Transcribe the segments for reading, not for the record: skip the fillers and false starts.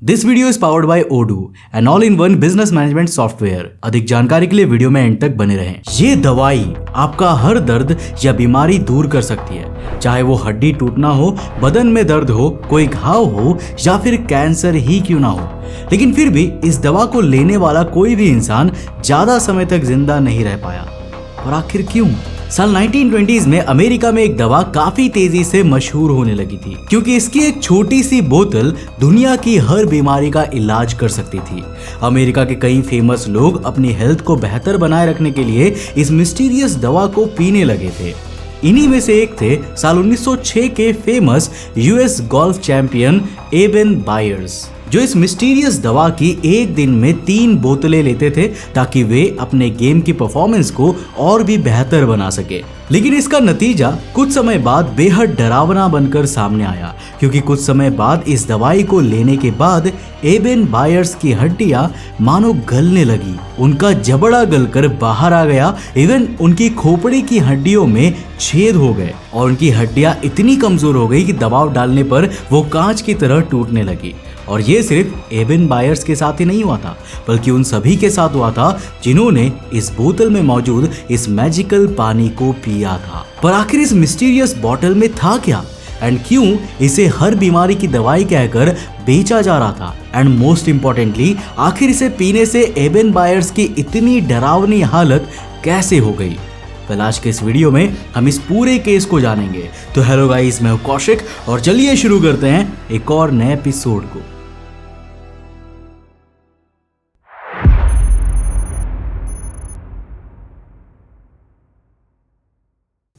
This video is powered by Odoo, an all in one business management software. अधिक जानकारी के लिए video में एंड तक बने रहें। ये दवाई आपका हर दर्द या बीमारी दूर कर सकती है, चाहे वो हड्डी टूटना हो, बदन में दर्द हो, कोई घाव हो या फिर कैंसर ही क्यों ना हो। लेकिन फिर भी इस दवा को लेने वाला कोई भी इंसान ज्यादा समय तक जिंदा नहीं रह पाया। और आखिर क्यों? साल 1920s में अमेरिका में एक दवा काफी तेजी से मशहूर होने लगी थी, क्योंकि इसकी एक छोटी सी बोतल दुनिया की हर बीमारी का इलाज कर सकती थी। अमेरिका के कई फेमस लोग अपनी हेल्थ को बेहतर बनाए रखने के लिए इस मिस्टीरियस दवा को पीने लगे थे। इन्हीं में से एक थे साल 1906 के famous US golf champion Eben Byers, जो इस मिस्टीरियस दवा की एक दिन में 3 बोतलें लेते थे ताकि वे अपने गेम की परफॉर्मेंस को और भी बेहतर बना सके। लेकिन इसका नतीजा कुछ समय बाद बेहद डरावना बनकर सामने आया, क्योंकि कुछ समय बाद इस दवाई को लेने के बाद एबन बायर्स की हड्डियां मानो गलने लगी। उनका जबड़ा गलकर बाहर आ गया। इवन उनकी खोपड़ी की हड्डियों में छेद हो गए और उनकी हड्डियां इतनी कमजोर हो गई कि दबाव डालने पर वो कांच की तरह टूटने लगी। और ये सिर्फ एबन बायर्स के साथ ही नहीं हुआ था, बल्कि उन सभी के साथ हुआ था जिन्होंने इस बोतल में मौजूद इस मैजिकल पानी को पिया था। पर आखिर इस मिस्टीरियस बॉटल में था क्या, एंड क्यों इसे हर बीमारी की दवाई कहकर बेचा जा रहा था? एंड मोस्ट इम्पोर्टेंटली, आखिर इसे पीने से एबन बायर्स की इतनी डरावनी हालत कैसे हो गई? आज के इस वीडियो में हम इस पूरे केस को जानेंगे। तो हेलो गाइस, मैं हूं कौशिक और चलिए शुरू करते हैं एक और नए एपिसोड को।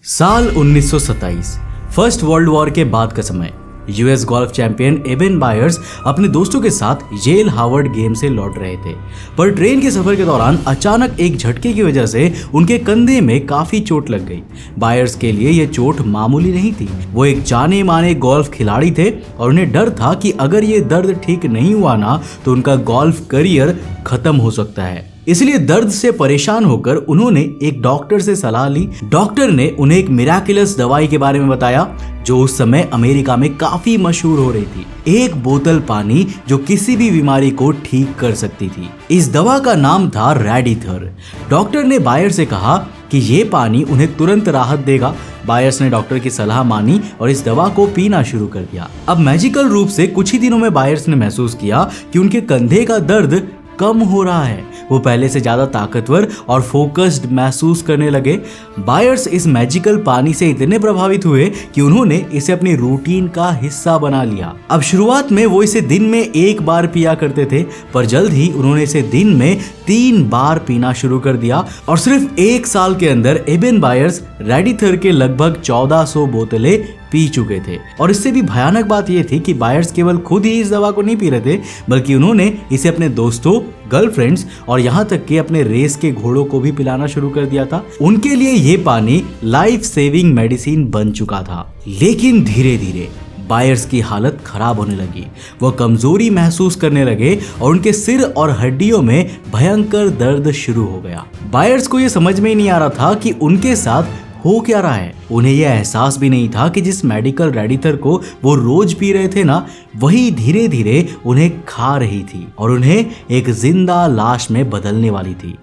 साल 1927, फर्स्ट वर्ल्ड वॉर के बाद का समय। US golf champion Eben buyers अपने दोस्तों के साथ येल हार्वर्ड गेम से लौट रहे थे, पर ट्रेन के सफर के दौरान अचानक एक झटके की वजह से उनके कंधे में काफी चोट लग गई। बायर्स के लिए यह चोट मामूली नहीं थी। वो एक जाने माने गोल्फ खिलाड़ी थे और उन्हें डर था कि अगर ये दर्द ठीक नहीं हुआ ना तो उनका गोल्फ करियर खत्म हो सकता है। इसलिए दर्द से परेशान होकर उन्होंने एक डॉक्टर से सलाह ली। डॉक्टर ने उन्हें एक मिराकिलस दवाई के बारे में बताया जो उस समय अमेरिका में काफी मशहूर हो रही थी। एक बोतल पानी जो किसी भी बीमारी को ठीक कर सकती थी। इस दवा का नाम था रेडिथर। डॉक्टर ने बायर से कहा कि ये पानी उन्हें तुरंत राहत देगा। बायर्स ने डॉक्टर की सलाह मानी और इस दवा को पीना शुरू कर दिया। अब मैजिकल रूप से कुछ ही दिनों में बायर्स ने महसूस किया कि उनके कंधे का दर्द कम हो रहा है। वो पहले से ज्यादा ताकतवर और फोकस्ड महसूस करने लगे। बायर्स इस मैजिकल पानी से इतने प्रभावित हुए कि उन्होंने इसे अपनी रूटीन का हिस्सा बना लिया। अब शुरुआत में वो इसे दिन में 1 बार पिया करते थे, पर जल्द ही उन्होंने इसे दिन में 3 बार पीना शुरू कर दिया। और सिर्फ 1 साल के अंदर एबन बायर्स रेडिथर के लगभग 1400 बोतलें पी चुके थे। और इससे भी भयानक बात यह थी कि बायर्स केवल खुद ही इस दवा को नहीं पी रहे थे, बल्कि उन्होंने इसे अपने दोस्तों, गर्लफ्रेंड्स और यहाँ तक कि अपने रेस के घोड़ों को भी पिलाना शुरू कर दिया था। उनके लिए ये पानी लाइफ सेविंग मेडिसिन बन चुका था। लेकिन धीरे धीरे बायर्स की हालत खराब होने लगी। वो कमजोरी महसूस करने लगे और उनके सिर और हड्डियों में भयंकर दर्द शुरू हो गया। बायर्स को ये समझ में ही नहीं आ रहा था कि उनके साथ हो क्या रहा है। उन्हें यह एहसास भी नहीं था कि जिस मेडिकल रेडिथर को वो रोज पी रहे थे ना, वही धीरे धीरे उन्हें खा रही थी और उन्हें एक जिंदा लाश में बदलने वाली थी।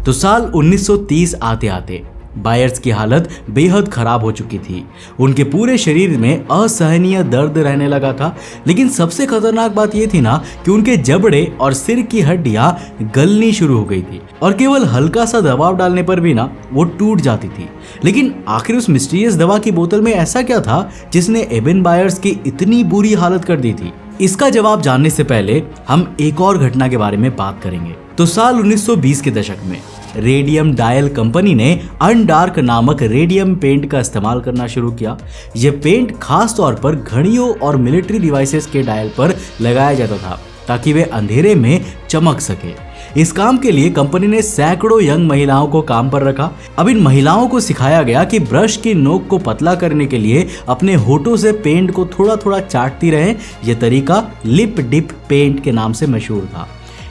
तो साल 1930 आते आते बायर्स की हालत बेहद खराब हो चुकी थी। उनके पूरे शरीर में असहनीय दर्द रहने लगा था। लेकिन सबसे खतरनाक बात यह थी ना कि उनके जबड़े और सिर की हड्डियां गलनी शुरू हो गई थी और केवल हल्का सा दबाव डालने पर भी ना वो टूट जाती थी। लेकिन आखिर उस मिस्टीरियस दवा की बोतल में ऐसा क्या था जिसने एबन बायर्स की इतनी बुरी हालत कर दी थी? इसका जवाब जानने से पहले हम एक और घटना के बारे में बात करेंगे। तो साल 1920 के दशक में रेडियम डायल कंपनी ने अनडार्क नामक रेडियम पेंट का इस्तेमाल करना शुरू किया। यह पेंट खास तौर पर घड़ियों और मिलिट्री डिवाइसेस के डायल पर लगाया जाता था ताकि वे अंधेरे में चमक सके। इस काम के लिए कंपनी ने सैकड़ों यंग महिलाओं को काम पर रखा। अब इन महिलाओं को सिखाया गया कि ब्रश की नोक को पतला करने के लिए अपने होठों से पेंट को थोड़ा थोड़ा चाटती रहे। यह तरीका लिप डिप पेंट के नाम से मशहूर था।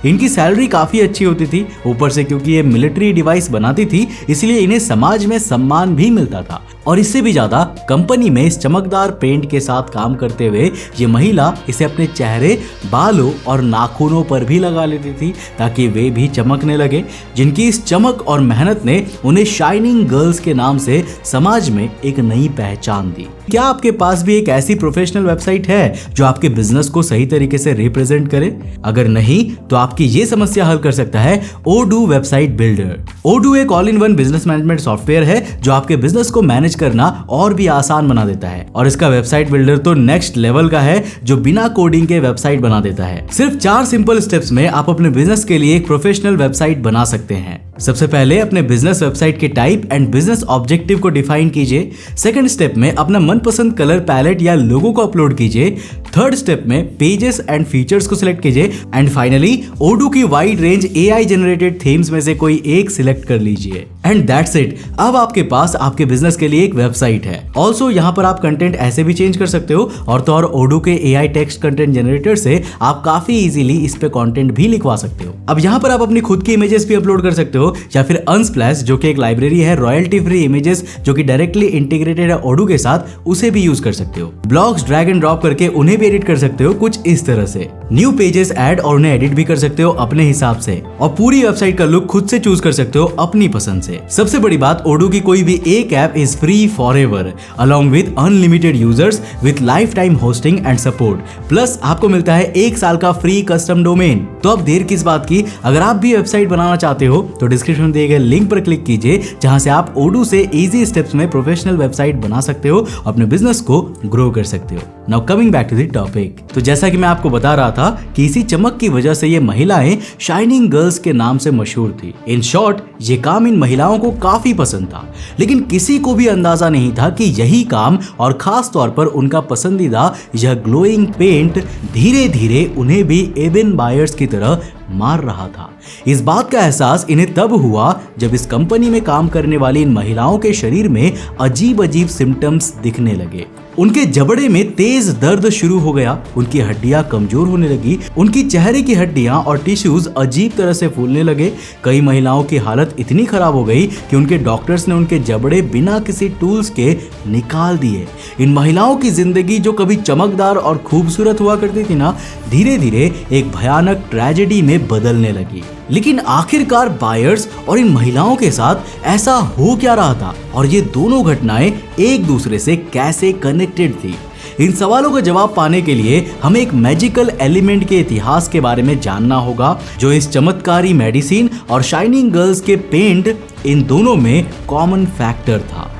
इनकी सैलरी काफी अच्छी होती थी, ऊपर से क्योंकि ये मिलिट्री डिवाइस बनाती थी इसलिए इन्हें समाज में सम्मान भी मिलता था। और इससे भी ज्यादा कंपनी में इस चमकदार पेंट के साथ काम करते हुए ये महिला इसे अपने चेहरे, बालों और नाखूनों पर भी लगा लेती थी ताकि वे भी चमकने लगे, जिनकी इस चमक और मेहनत ने उन्हें शाइनिंग गर्ल्स के नाम से समाज में एक नई पहचान दी। क्या आपके पास भी एक ऐसी प्रोफेशनल वेबसाइट है जो आपके बिजनेस को सही तरीके से रिप्रेजेंट करे? अगर नहीं तो आपकी ये समस्या हल कर सकता है ओडू वेबसाइट बिल्डर। ओडू एक all in one business management software है जो आपके बिजनेस को मैनेज करना और भी आसान बना देता है। और इसका वेबसाइट बिल्डर तो नेक्स्ट लेवल का है जो बिना कोडिंग के वेबसाइट बना देता है। सिर्फ 4 सिंपल स्टेप्स में आप अपने बिजनेस के लिए एक प्रोफेशनल वेबसाइट बना सकते हैं। सबसे पहले अपने बिजनेस वेबसाइट के टाइप एंड बिजनेस ऑब्जेक्टिव को डिफाइन कीजिए। सेकंड स्टेप में अपना मनपसंद कलर पैलेट या लोगो को अपलोड कीजिए। थर्ड स्टेप में पेजेस एंड फीचर्स को सिलेक्ट कीजिए एंड फाइनली ओडू की wide range AI generated themes में से कोई एक सिलेक्ट कर लीजिए एंड दैट्स इट। अब आपके पास आपके बिजनेस के लिए एक वेबसाइट है। ऑल्सो यहाँ पर आप कंटेंट ऐसे भी चेंज कर सकते हो और तो और ओडू के एआई टेक्स्ट कंटेंट जनरेटर से आप काफी इजीली इस पे कंटेंट भी लिखवा सकते हो। अब यहाँ पर आप अपनी खुद की इमेजेस भी अपलोड कर सकते हो या फिर अनस्प्लैश जो कि एक लाइब्रेरी है रॉयल्टी फ्री इमेजेस जो कि डायरेक्टली इंटीग्रेटेड है ओडू के साथ, उसे भी यूज कर सकते हो। ब्लॉग्स ड्रैग एंड ड्रॉप करके उन्हें भी एडिट कर सकते हो कुछ इस तरह से। न्यू पेजेस ऐड और उन्हें एडिट भी कर सकते हो अपने हिसाब से और पूरी वेबसाइट का लुक खुद से चूज कर सकते हो अपनी पसंद से। सबसे बड़ी बात, ओडू की कोई भी एक app is free forever along with unlimited users with life time hosting and support. Plus आपको मिलता है 1 साल का फ्री कस्टम डोमेन। तो अब देर किस बात की, अगर आप भी वेबसाइट बनाना चाहते हो तो डिस्क्रिप्शन में दिए गए लिंक पर क्लिक कीजिए जहां से आप ओडू से इजी स्टेप्स में प्रोफेशनल वेबसाइट बना सकते हो, अपने बिजनेस को ग्रो कर सकते हो। Now coming back to the topic, तो जैसा कि मैं आपको बता रहा था कि इसी चमक की वजह से ये महिलाएं शाइनिंग गर्ल्स के नाम से मशहूर थी। इन शॉर्ट ये काम इन महिलाओं को काफी पसंद था, लेकिन किसी को भी अंदाजा नहीं था कि यही काम और खास तौर पर उनका पसंदीदा यह ग्लोइंग पेंट धीरे धीरे उन्हें भी एबेन बायर्स की तरह मार रहा था। इस बात का एहसास इन्हें तब हुआ जब इस कंपनी में काम करने वाली इन महिलाओं के शरीर में अजीब अजीब सिम्टम्स दिखने लगे। उनके जबड़े में तेज दर्द शुरू हो गया, उनकी हड्डियां कमजोर होने लगी, उनकी चेहरे की हड्डियां और टिश्यूज अजीब तरह से फूलने लगे। कई महिलाओं की हालत इतनी खराब हो गई कि उनके डॉक्टर्स ने उनके जबड़े बिना किसी टूल्स के निकाल दिए। इन महिलाओं की जिंदगी जो कभी चमकदार और खूबसूरत हुआ करती थी ना, धीरे धीरे एक भयानक ट्रेजेडी में बदलने लगी। लेकिन आखिरकार बायर्स और इन महिलाओं के साथ ऐसा हो क्या रहा था और ये दोनों घटनाएं एक दूसरे से कैसे कनेक्टेड थी? इन सवालों का जवाब पाने के लिए हमें एक मैजिकल एलिमेंट के इतिहास के बारे में जानना होगा जो इस चमत्कारी मेडिसिन और शाइनिंग गर्ल्स के पेंट, इन दोनों में कॉमन फैक्टर था।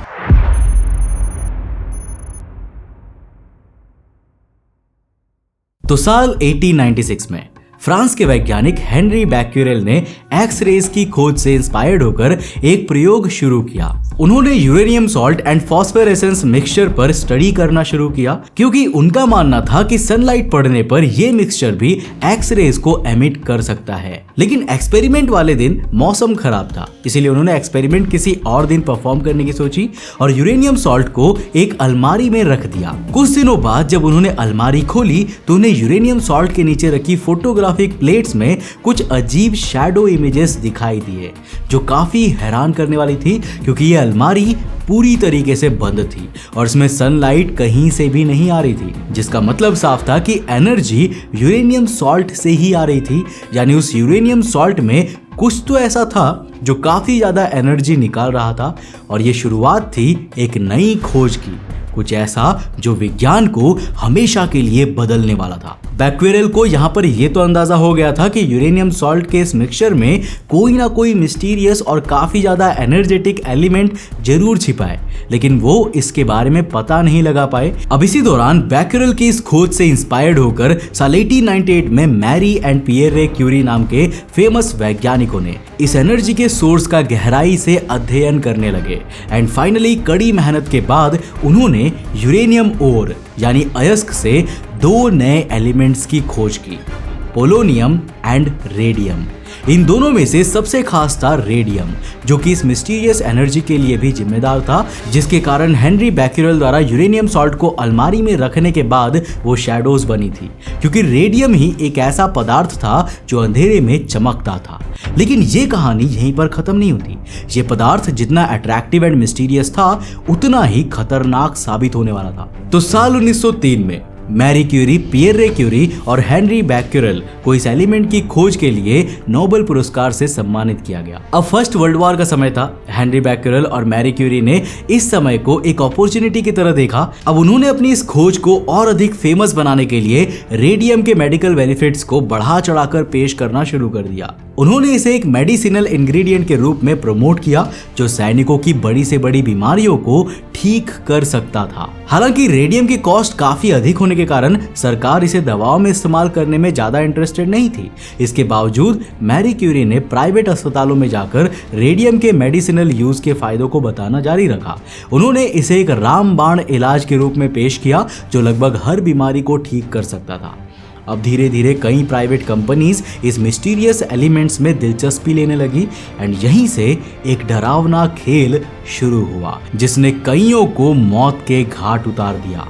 तो साल 1896 में फ्रांस के वैज्ञानिक हेनरी बैक्यूरेल ने एक्स-रेज की खोज से इंस्पायर्ड होकर एक प्रयोग शुरू किया। उन्होंने uranium salt and phosphorescence mixture पर स्टडी करना शुरू किया क्योंकि उनका मानना था कि सनलाइट पड़ने पर यह मिक्सचर भी एक्स-रेज को एमिट कर सकता है। लेकिन एक्सपेरिमेंट वाले दिन मौसम खराब था, इसीलिए उन्होंने एक्सपेरिमेंट किसी और दिन परफॉर्म करने की सोची और यूरेनियम सॉल्ट को एक अलमारी में रख दिया। कुछ दिनों बाद जब उन्होंने अलमारी खोली तो उन्हें यूरेनियम सॉल्ट के नीचे रखी फोटोग्राफिक प्लेट्स में कुछ अजीब शैडो इमेजेस दिखाई दिए जो काफी हैरान करने वाली थी क्योंकि ये अलमारी पूरी तरीके से बंद थी और इसमें सनलाइट कहीं से भी नहीं आ रही थी, जिसका मतलब साफ था कि एनर्जी यूरेनियम सॉल्ट से ही आ रही थी। यानी उस यूरेनियम सॉल्ट में कुछ तो ऐसा था जो काफी ज्यादा एनर्जी निकाल रहा था और ये शुरुआत थी एक नई खोज की, कुछ ऐसा जो विज्ञान को हमेशा के लिए बदलने वाला था। बैक्यूरेल को यहाँ पर यह तो अंदाजा हो गया था कि यूरेनियम सॉल्ट के इस मिक्सचर में कोई ना कोई मिस्टीरियस और काफी ज्यादा एनर्जेटिक एलिमेंट जरूर छिपा है, लेकिन वो इसके बारे में पता नहीं लगा पाए। अब इसी दौरान बैक्यूरेल की इस खोज से इंस्पायर्ड होकर साल 1898 में मैरी एंड पियर रे क्यूरी नाम के फेमस वैज्ञानिकों ने इस एनर्जी के सोर्स का गहराई से अध्ययन करने लगे एंड फाइनली कड़ी मेहनत के बाद उन्होंने यूरेनियम ओर यानी अयस्क से 2 नए एलिमेंट्स की खोज की, पोलोनियम एंड रेडियम। इन दोनों में से सबसे खास था रेडियम, जो कि इस मिस्टीरियस एनर्जी के लिए भी जिम्मेदार था, जिसके कारण हेनरी बैक्यूरेल द्वारा यूरेनियम सॉल्ट को अलमारी में रखने के बाद वो शैडोज बनी थी, क्योंकि रेडियम ही एक ऐसा पदार्थ था जो अंधेरे में चमकता था। लेकिन ये कहानी यहीं पर खत्म नहीं होती। ये पदार्थ जितना अट्रैक्टिव एंड मिस्टीरियस था, उतना ही खतरनाक साबित होने वाला था। तो साल 1903 में मैरी क्यूरी, पियर रे क्यूरी और हेनरी बैक्यूरेल को इस एलिमेंट की खोज के लिए नोबेल पुरस्कार से सम्मानित किया गया। अब फर्स्ट वर्ल्ड वॉर का समय था। हेनरी बैक्यूरेल और मैरी क्यूरी ने इस समय को एक अपॉर्चुनिटी की तरह देखा। अब उन्होंने अपनी इस खोज को और अधिक फेमस बनाने के लिए रेडियम के मेडिकल बेनिफिट्स को बढ़ा चढ़ाकर पेश करना शुरू कर दिया। उन्होंने इसे एक मेडिसिनल इंग्रेडिएंट के रूप में प्रमोट किया, जो सैनिकों की बड़ी से बड़ी बीमारियों को ठीक कर सकता था। हालांकि रेडियम की कॉस्ट काफी अधिक होने के कारण सरकार इसे दवाओं में इस्तेमाल करने में ज्यादा इंटरेस्टेड नहीं थी। इसके बावजूद मैरी क्यूरी ने प्राइवेट अस्पतालों में जाकर रेडियम के मेडिसिनल यूज के फायदों को बताना जारी रखा। उन्होंने इसे एक रामबाण इलाज के रूप में पेश किया, जो लगभग हर बीमारी को ठीक कर सकता था। अब धीरे धीरे कई प्राइवेट कंपनीज इस मिस्टीरियस एलिमेंट्स में दिलचस्पी लेने लगी एंड यहीं से एक डरावना खेल शुरू हुआ, जिसने कईयों को मौत के घाट उतार दिया।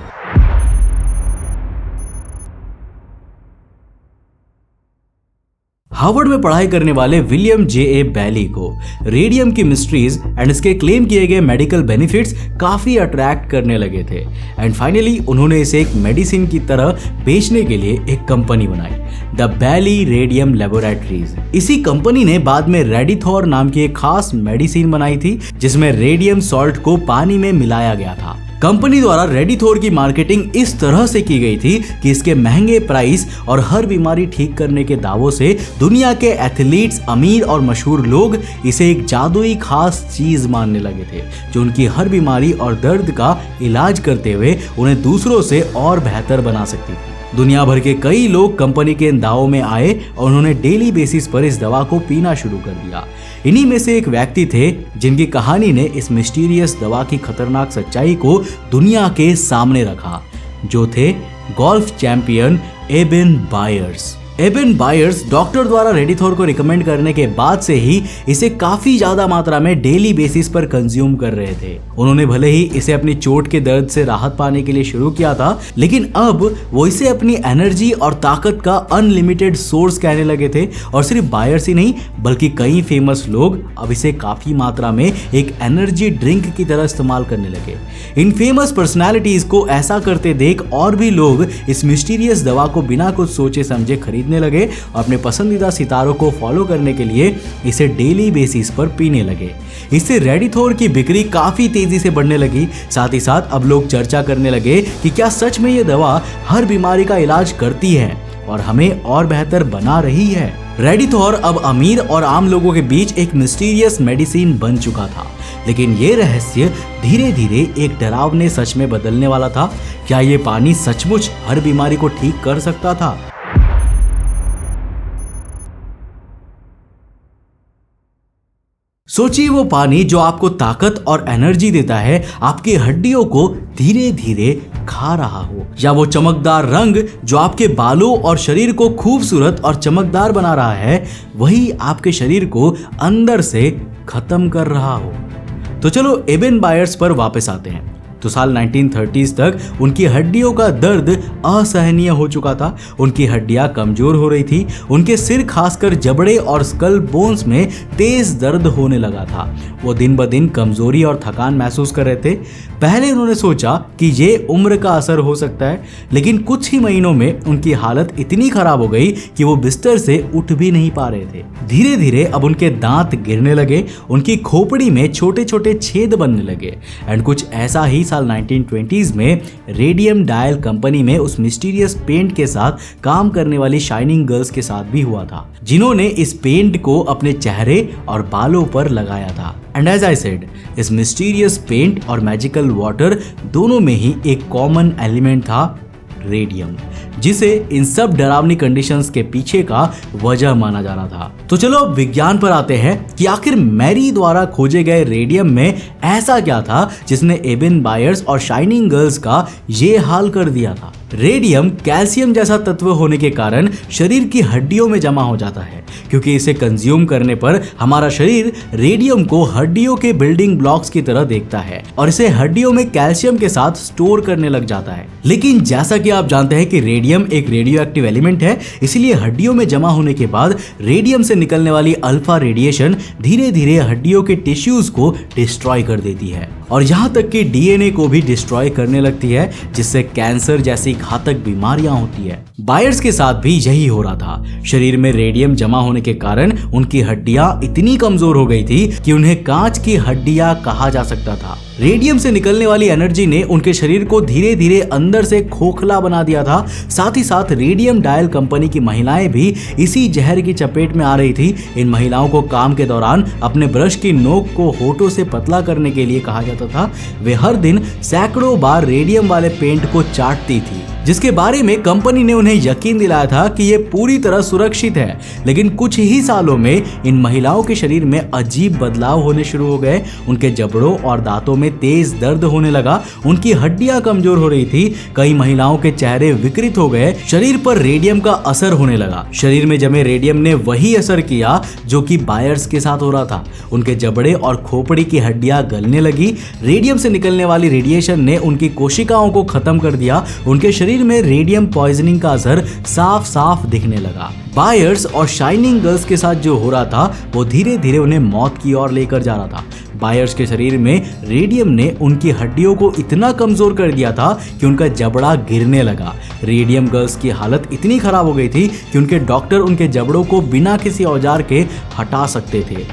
हार्वर्ड में पढ़ाई करने वाले विलियम जे बैली को रेडियम की मिस्ट्रीज एंड इसके क्लेम किए गए मेडिकल बेनिफिट्स काफी अट्रैक्ट करने लगे थे एंड फाइनली उन्होंने इसे एक मेडिसिन की तरह बेचने के लिए एक कंपनी बनाई, द बैली रेडियम लेबोरेटरीज। इसी कंपनी ने बाद में रेडिथॉर नाम की एक खास मेडिसिन बनाई थी, जिसमें रेडियम सॉल्ट को पानी में मिलाया गया था। कंपनी द्वारा रेडिथोर की मार्केटिंग इस तरह से की गई थी कि इसके महंगे प्राइस और हर बीमारी ठीक करने के दावों से दुनिया के एथलीट्स, अमीर और मशहूर लोग इसे एक जादुई खास चीज मानने लगे थे, जो उनकी हर बीमारी और दर्द का इलाज करते हुए उन्हें दूसरों से और बेहतर बना सकती थी। दुनिया भर के कई लोग कंपनी के इन दावों में आए और उन्होंने डेली बेसिस पर इस दवा को पीना शुरू कर दिया। इन्हीं में से एक व्यक्ति थे जिनकी कहानी ने इस मिस्टीरियस दवा की खतरनाक सच्चाई को दुनिया के सामने रखा, जो थे golf champion एबेन buyers. एबेन buyers doctor द्वारा रेडिथोर को रिकमेंड करने के बाद से ही इसे काफी ज्यादा मात्रा में डेली बेसिस पर कंज्यूम कर रहे थे। उन्होंने भले ही इसे अपनी चोट के दर्द से राहत पाने के लिए शुरू किया था, लेकिन अब वो इसे अपनी एनर्जी और ताकत का अनलिमिटेड सोर्स कहने लगे थे। और सिर्फ बायर्स ही नहीं, बल्कि कई फेमस लोग अब इसे काफी मात्रा में एक एनर्जी ड्रिंक की तरह इस्तेमाल करने लगे। इन फेमस पर्सनैलिटीज को ऐसा करते देख और भी लोग इस मिस्टीरियस दवा को बिना कुछ सोचे समझे खरीदने लगे और अपने पसंदीदा सितारों को फॉलो करने के लिए इसे डेली बेसिस पर पीने लगे। इससे रेडिथोर की बिक्री काफी तेजी से बढ़ने लगी। साथ ही साथ अब लोग चर्चा करने लगे कि क्या सच में ये दवा हर बीमारी का इलाज करती है और हमें और बेहतर बना रही है। रेडिथोर अब अमीर और आम लोगों के बीच एक मिस्टीरियस मेडिसिन बन चुका था, लेकिन ये रहस्य धीरे धीरे एक डरावने सच में बदलने वाला था। क्या ये पानी सचमुच हर बीमारी को ठीक कर सकता था? सोचिए, वो पानी जो आपको ताकत और एनर्जी देता है आपकी हड्डियों को धीरे धीरे खा रहा हो, या वो चमकदार रंग जो आपके बालों और शरीर को खूबसूरत और चमकदार बना रहा है, वही आपके शरीर को अंदर से खत्म कर रहा हो। तो चलो एबेन बायर्स पर वापस आते हैं। तो साल 1930s तक उनकी हड्डियों का दर्द असहनीय हो चुका था। उनकी हड्डियां कमजोर हो रही थी। उनके सिर, खासकर जबड़े और स्कल बोन्स में तेज दर्द होने लगा था। वो दिन ब दिन कमजोरी और थकान महसूस कर रहे थे। पहले उन्होंने सोचा कि ये उम्र का असर हो सकता है, लेकिन कुछ ही महीनों में उनकी हालत इतनी खराब हो गई कि वो बिस्तर से उठ भी नहीं पा रहे थे। धीरे धीरे अब उनके दांत गिरने लगे, उनकी खोपड़ी में छोटे छोटे छेद बनने लगे। एंड कुछ ऐसा ही साल 1920s में रेडियम डायल कंपनी में उस मिस्टीरियस पेंट के साथ काम करने वाली शाइनिंग गर्ल्स के साथ भी हुआ था, जिन्होंने इस पेंट को अपने चेहरे और बालों पर लगाया था। एंड एज आई सेड, इस मिस्टीरियस पेंट और मैजिकल वाटर दोनों में ही एक कॉमन एलिमेंट था, रेडियम, जिसे इन सब डरावनी कंडीशंस के पीछे का वजह माना जा रहा था। तो चलो अब विज्ञान पर आते हैं कि आखिर मैरी द्वारा खोजे गए रेडियम में ऐसा क्या था जिसने एबेन बायर्स और शाइनिंग गर्ल्स का ये हाल कर दिया था। रेडियम कैल्शियम जैसा तत्व होने के कारण शरीर की हड्डियों में जमा हो जाता है, क्योंकि इसे कंज्यूम करने पर हमारा शरीर रेडियम को हड्डियों के बिल्डिंग ब्लॉक्स की तरह देखता है और इसे हड्डियों में कैल्शियम के साथ स्टोर करने लग जाता है। लेकिन जैसा कि आप जानते हैं कि रेडियम एक रेडियो एक्टिव एलिमेंट है, इसलिए हड्डियों में जमा होने के बाद रेडियम से निकलने वाली अल्फा रेडिएशन धीरे धीरे हड्डियों के टिश्यूज को डिस्ट्रॉय कर देती है और यहाँ तक कि डीएनए को भी डिस्ट्रॉय करने लगती है, जिससे कैंसर जैसी घातक बीमारियां होती है। बायर्स के साथ भी यही हो रहा था। शरीर में रेडियम जमा होने के कारण उनकी हड्डियां इतनी कमजोर हो गई थी कि उन्हें कांच की हड्डियां कहा जा सकता था। रेडियम से निकलने वाली एनर्जी ने उनके शरीर को धीरे धीरे अंदर से खोखला बना दिया था। साथ ही साथ रेडियम डायल कंपनी की महिलाएं भी इसी जहर की चपेट में आ रही थी। इन महिलाओं को काम के दौरान अपने ब्रश की नोक को होठों से पतला करने के लिए कहा जाता था। वे हर दिन सैकड़ों बार रेडियम वाले पेंट को चाटती थी, जिसके बारे में कंपनी ने उन्हें यकीन दिलाया था कि ये पूरी तरह सुरक्षित है। लेकिन कुछ ही सालों में इन महिलाओं के शरीर में अजीब बदलाव होने शुरू हो गए। उनके जबड़ों और दांतों में तेज दर्द होने लगा, उनकी हड्डियां कमजोर हो रही थी, कई महिलाओं के चेहरे विकृत हो गए, शरीर पर रेडियम का असर होने लगा। शरीर में जमे रेडियम ने वही असर किया जो कि बायर्स के साथ हो रहा था। उनके जबड़े और खोपड़ी की हड्डियां गलने लगी। रेडियम से निकलने वाली रेडिएशन ने उनकी कोशिकाओं को खत्म कर दिया। उनके शरीर में रेडियम पॉइजनिंग का असर साफ साफ दिखने लगा। बायर्स और शाइनिंग गर्ल्स के साथ जो हो रहा था वो धीरे धीरे उन्हें मौत की ओर लेकर जा रहा था। बायर्स के शरीर में रेडियम ने उनकी हड्डियों को इतना कमजोर कर दिया था कि उनका जबड़ा गिरने लगा। रेडियम गर्ल्स की हालत इतनी खराब हो गई थी कि उनके डॉक्टर उनके जबड़ों को बिना किसी औजार के हटा सकते थे।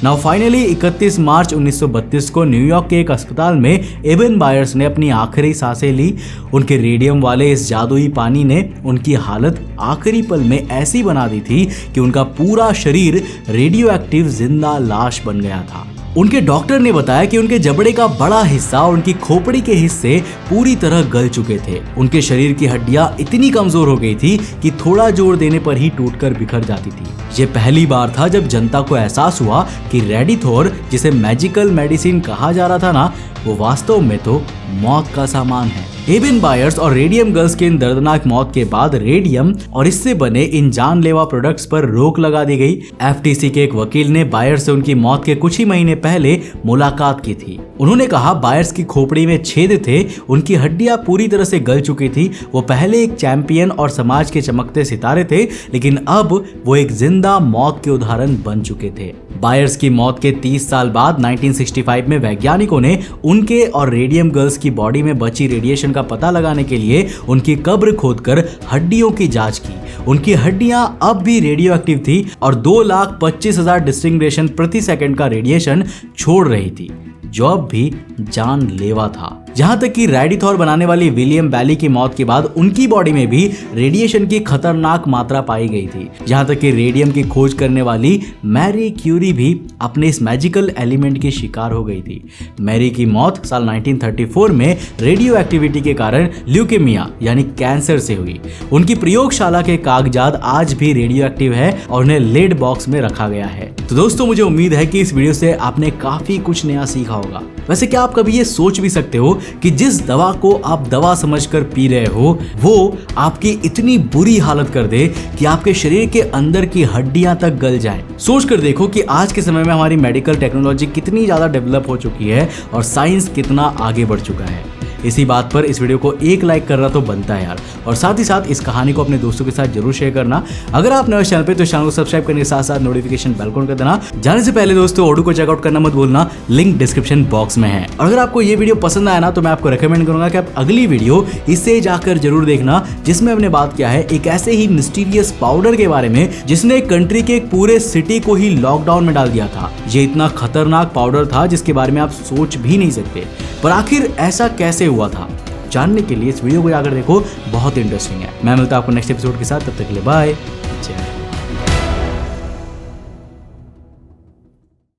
नाउ फाइनली 31 मार्च 1932 को न्यूयॉर्क के एक अस्पताल में एबन बायर्स ने अपनी आखिरी सांसें ली। उनके रेडियम वाले इस जादुई पानी ने उनकी हालत आखिरी पल में ऐसी बना दी थी कि उनका पूरा शरीर रेडियो एक्टिव जिंदा लाश बन गया था। उनके डॉक्टर ने बताया कि उनके जबड़े का बड़ा हिस्सा और उनकी खोपड़ी के हिस्से पूरी तरह गल चुके थे। उनके शरीर की हड्डियां इतनी कमजोर हो गई थी कि थोड़ा जोर देने पर ही टूटकर बिखर जाती थी। ये पहली बार था जब जनता को एहसास हुआ कि रेडिथोर, जिसे मैजिकल मेडिसिन कहा जा रहा था ना, वो वास्तव में तो मौत का सामान है। एबन बायर्स और रेडियम गर्ल्स की इन दर्दनाक मौत के बाद रेडियम और इससे बने इन जानलेवा प्रोडक्ट्स पर रोक लगा दी गई। एफटीसी के एक वकील ने बायर्स से उनकी मौत के कुछ ही महीने पहले मुलाकात की थी। उन्होंने कहा बायर्स की खोपड़ी में छेद थे, उनकी हड्डियां पूरी तरह से गल चुकी थी। वो पहले एक चैंपियन और समाज के चमकते सितारे थे, लेकिन अब वो एक जिंदा मौत के उदाहरण बन चुके थे। बायर्स की मौत के 30 साल बाद 1965 में वैज्ञानिकों ने उनके और रेडियम गर्ल्स की बॉडी में बची रेडिएशन का पता लगाने के लिए उनकी कब्र खोदकर हड्डियों की जांच की। उनकी हड्डियां अब भी रेडियो एक्टिव थी और 2,25,000 डिस्टिंग्रेशन प्रति सेकंड का रेडिएशन छोड़ रही थी, जो अब भी जानलेवा था। जहां तक कि रेडिथोर बनाने वाली विलियम बैली की मौत के बाद उनकी बॉडी में भी रेडिएशन की खतरनाक मात्रा पाई गई थी। जहां तक कि रेडियम की खोज करने वाली मैरी क्यूरी भी अपने इस मैजिकल एलिमेंट की शिकार हो गई थी। मैरी की मौत साल 1934 में रेडियो एक्टिविटी के कारण ल्यूकेमिया यानी कैंसर से हुई। उनकी प्रयोगशाला के कागजात आज भी रेडियो एक्टिव है और उन्हें लेड बॉक्स में रखा गया है। तो दोस्तों, मुझे उम्मीद है कि इस वीडियो से आपने काफी कुछ नया सीखा होगा। वैसे क्या आप कभी ये सोच भी सकते हो कि जिस दवा को आप दवा समझकर पी रहे हो वो आपकी इतनी बुरी हालत कर दे कि आपके शरीर के अंदर की हड्डियां तक गल जाएं। सोच कर देखो कि आज के समय में हमारी मेडिकल टेक्नोलॉजी कितनी ज्यादा डेवलप हो चुकी है और साइंस कितना आगे बढ़ चुका है। इसी बात पर इस वीडियो को एक लाइक करना तो बनता है यार, और साथ ही साथ इस कहानी को अपने दोस्तों के साथ जरूर शेयर करना। अगर आप नए चैनल पे तो चैनल को सब्सक्राइब करने के साथ साथ नोटिफिकेशन बेल ऑन कर देना। जाने से पहले दोस्तों ऑडियो को चेकआउट करना मत भूलना, लिंक डिस्क्रिप्शन बॉक्स में है। और अगर आपको ये वीडियो पसंद आया ना तो मैं आपको रेकमेंड करूंगा कि आप अगली वीडियो इससे जाकर जरूर देखना, जिसमें हमने बात किया है एक ऐसे ही मिस्टीरियस पाउडर के बारे में जिसने कंट्री के एक पूरे सिटी को ही लॉकडाउन में डाल दिया था। ये इतना खतरनाक पाउडर था जिसके बारे में आप सोच भी नहीं सकते, पर आखिर ऐसा कैसे हुआ था, जानने के लिए इस वीडियो को जाकर देखो, बहुत इंटरेस्टिंग है। मैं मिलता हूं आपको नेक्स्ट एपिसोड के साथ, तब तक के लिए बाय।